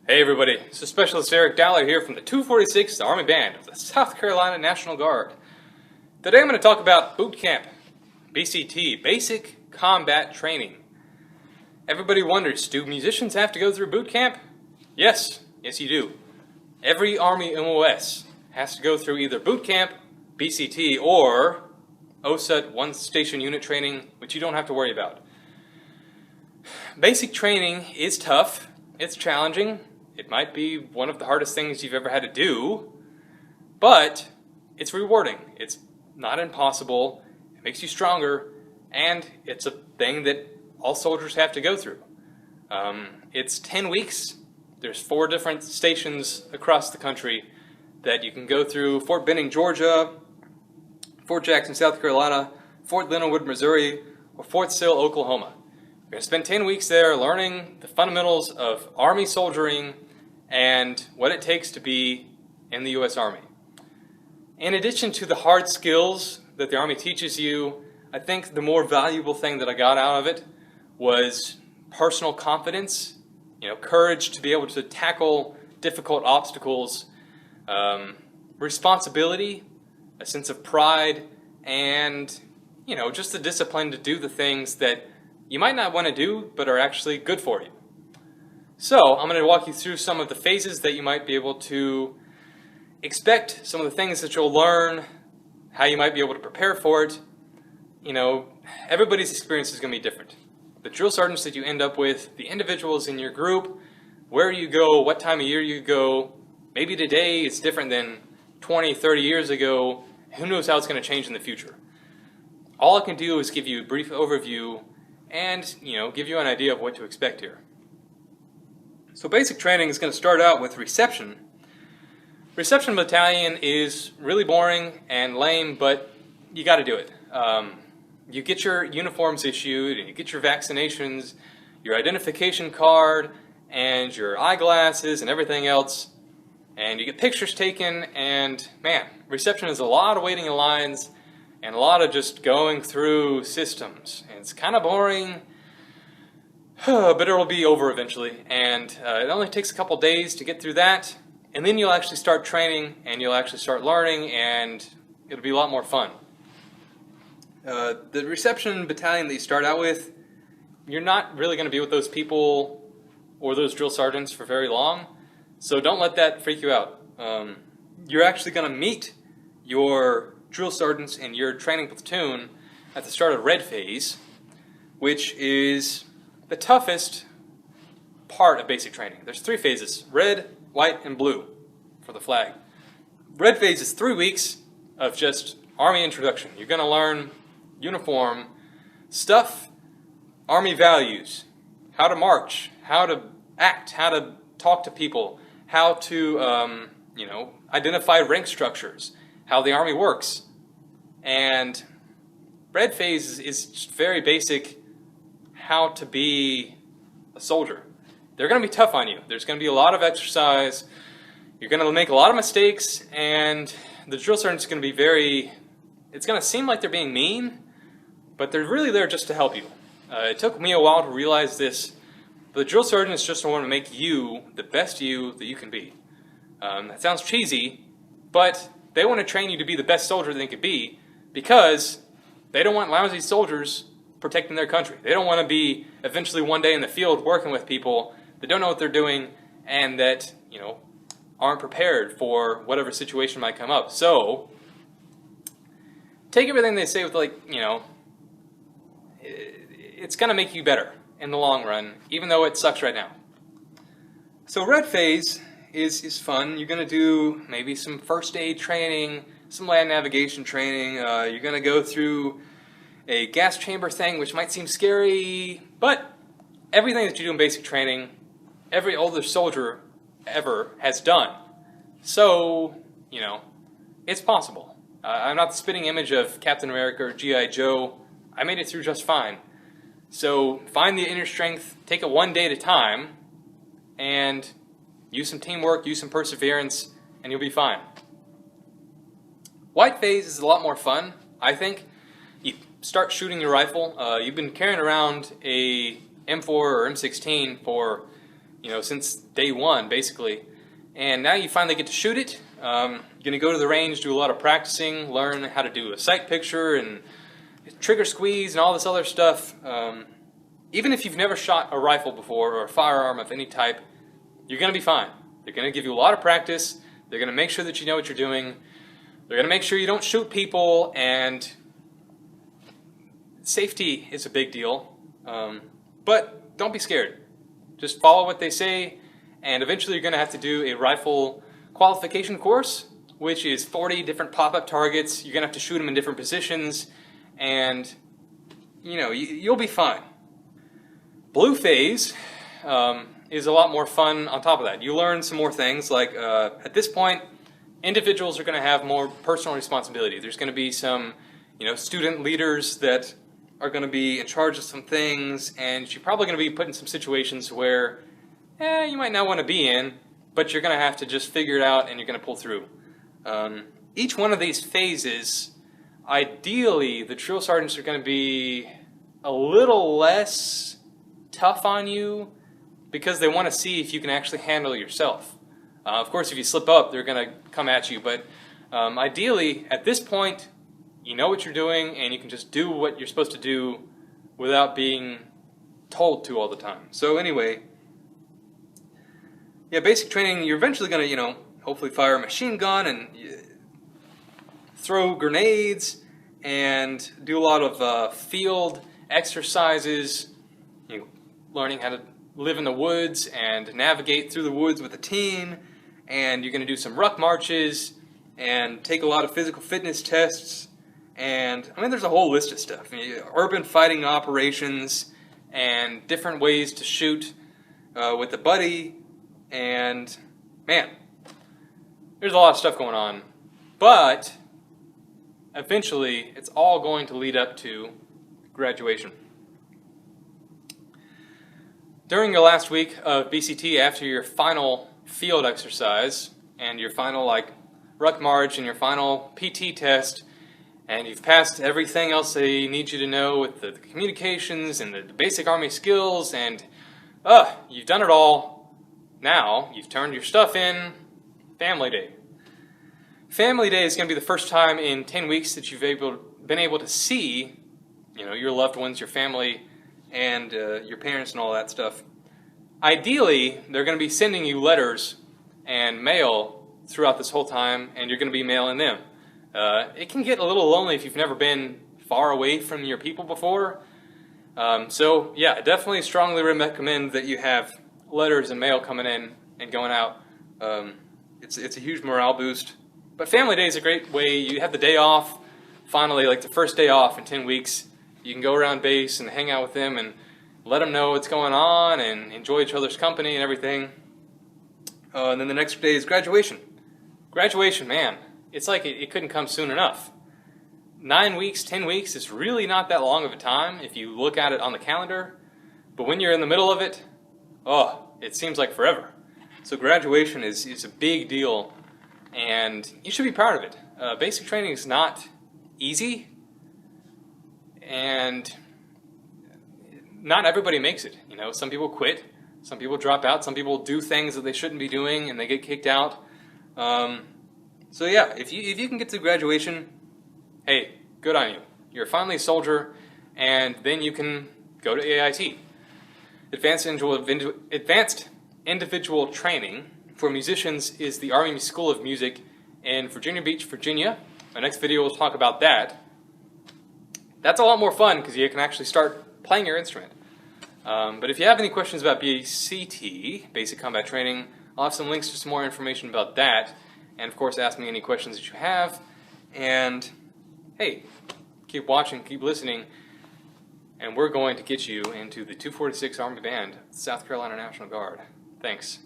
Hey everybody, this is Specialist Eric Dowler here from the 246th Army Band of the South Carolina National Guard. Today I'm going to talk about boot camp, BCT, Basic Combat Training. Everybody wonders, do musicians have to go through boot camp? Yes you do. Every Army MOS has to go through either boot camp, BCT, or OSUT, One Station Unit Training, which you don't have to worry about. Basic training is tough, it's challenging. It might be one of the hardest things you've ever had to do, but it's rewarding. It's not impossible, it makes you stronger, and it's a thing that all soldiers have to go through. It's 10 weeks. There's 4 different stations across the country that you can go through: Fort Benning, Georgia, Fort Jackson, South Carolina, Fort Leonard Wood, Missouri, or Fort Sill, Oklahoma. You're going to spend 10 weeks there learning the fundamentals of Army soldiering and what it takes to be in the U.S. Army. In addition to the hard skills that the Army teaches you, I think the more valuable thing that I got out of it was personal confidence, courage to be able to tackle difficult obstacles, responsibility, a sense of pride, and just the discipline to do the things that you might not want to do but are actually good for you. So I'm going to walk you through some of the phases that you might be able to expect, some of the things that you'll learn, how you might be able to prepare for it. Everybody's experience is going to be different. The drill sergeants that you end up with, the individuals in your group, where you go, what time of year you go, maybe today it's different than 20, 30 years ago. Who knows how it's going to change in the future? All I can do is give you a brief overview and, give you an idea of what to expect here. So basic training is going to start out with reception. Reception battalion is really boring and lame, but you got to do it. You get your uniforms issued, and you get your vaccinations, your identification card, and your eyeglasses and everything else, and you get pictures taken, and man, reception is a lot of waiting in lines and a lot of just going through systems. And it's kind of boring, but it'll be over eventually, and it only takes a couple days to get through that, and then you'll actually start training, and you'll actually start learning, and it'll be a lot more fun. The reception battalion that you start out with, you're not really going to be with those people or those drill sergeants for very long, so don't let that freak you out. You're actually going to meet your drill sergeants in your training platoon at the start of red phase, which is the toughest part of basic training. There's 3 phases: red, white, and blue for the flag. Red phase is 3 weeks of just Army introduction. You're going to learn uniform stuff, Army values, how to march, how to act, how to talk to people, how to identify rank structures, how the Army works. And red phase is just very basic, how to be a soldier. They're going to be tough on you. There's going to be a lot of exercise. You're going to make a lot of mistakes, and the drill sergeant's going to be it's going to seem like they're being mean, but they're really there just to help you. It took me a while to realize this, but the drill sergeant is just want to make you the best you that you can be. That sounds cheesy, but they want to train you to be the best soldier they could be, because they don't want lousy soldiers protecting their country. They don't want to be eventually one day in the field working with people that don't know what they're doing and that, aren't prepared for whatever situation might come up. So, take everything they say with it's going to make you better in the long run, even though it sucks right now. So red phase is fun. You're going to do maybe some first aid training, some land navigation training. You're going to go through a gas chamber thing, which might seem scary, but everything that you do in basic training, every older soldier ever has done. So, it's possible. I'm not the spitting image of Captain America or G.I. Joe. I made it through just fine. So find the inner strength, take it one day at a time, and use some teamwork, use some perseverance, and you'll be fine. White phase is a lot more fun, I think. You start shooting your rifle. You've been carrying around a M4 or M16 for since day one, basically. And now you finally get to shoot it. You're going to go to the range, do a lot of practicing, learn how to do a sight picture and trigger squeeze and all this other stuff. Even if you've never shot a rifle before or a firearm of any type, you're going to be fine. They're going to give you a lot of practice. They're going to make sure that you know what you're doing. They're going to make sure you don't shoot people, and safety is a big deal. But don't be scared. Just follow what they say, and eventually you're going to have to do a rifle qualification course, which is 40 different pop-up targets. You're going to have to shoot them in different positions, and you'll be fine. Blue phase is a lot more fun on top of that. You learn some more things, like at this point, individuals are going to have more personal responsibility. There's going to be some student leaders that are going to be in charge of some things, and you're probably going to be put in some situations where you might not want to be in, but you're going to have to just figure it out, and you're going to pull through. Each one of these phases, ideally, the drill sergeants are going to be a little less tough on you because they want to see if you can actually handle yourself. Of course, if you slip up, they're going to come at you, but ideally, at this point, you know what you're doing, and you can just do what you're supposed to do without being told to all the time. So anyway, yeah, basic training, you're eventually going to, hopefully fire a machine gun and throw grenades and do a lot of field exercises, learning how to live in the woods and navigate through the woods with a team, and you're going to do some ruck marches and take a lot of physical fitness tests, and there's a whole list of stuff. Urban fighting operations and different ways to shoot with a buddy, and man, there's a lot of stuff going on, but eventually it's all going to lead up to graduation. During your last week of BCT, after your final field exercise and your final ruck march and your final PT test, and you've passed everything else they need you to know with the communications and the basic Army skills, and you've done it all. Now you've turned your stuff in. Family Day. Family Day is going to be the first time in 10 weeks that you've been able to see, your loved ones, your family, and your parents and all that stuff. Ideally, they're going to be sending you letters and mail throughout this whole time, and you're going to be mailing them. It can get a little lonely if you've never been far away from your people before. So yeah, I definitely strongly recommend that you have letters and mail coming in and going out. It's a huge morale boost. But Family Day is a great way. You have the day off, finally, the first day off in 10 weeks. You can go around base and hang out with them and let them know what's going on and enjoy each other's company and everything. And then the next day is graduation. Graduation, man, it's like it couldn't come soon enough. 9 weeks, 10 weeks is really not that long of a time if you look at it on the calendar. But when you're in the middle of it, it seems like forever. So graduation is a big deal, and you should be proud of it. Basic training is not easy, and not everybody makes it. Some people quit, some people drop out, some people do things that they shouldn't be doing, and they get kicked out. So yeah, if you can get to graduation, hey, good on you. You're finally a soldier, and then you can go to AIT. Advanced Individual Training for Musicians is the Army School of Music in Virginia Beach, Virginia. My next video will talk about that. That's a lot more fun because you can actually start playing your instrument. But if you have any questions about BCT, Basic Combat Training, I'll have some links to some more information about that. And of course, ask me any questions that you have. And hey, keep watching, keep listening, and we're going to get you into the 246 Army Band, South Carolina National Guard. Thanks.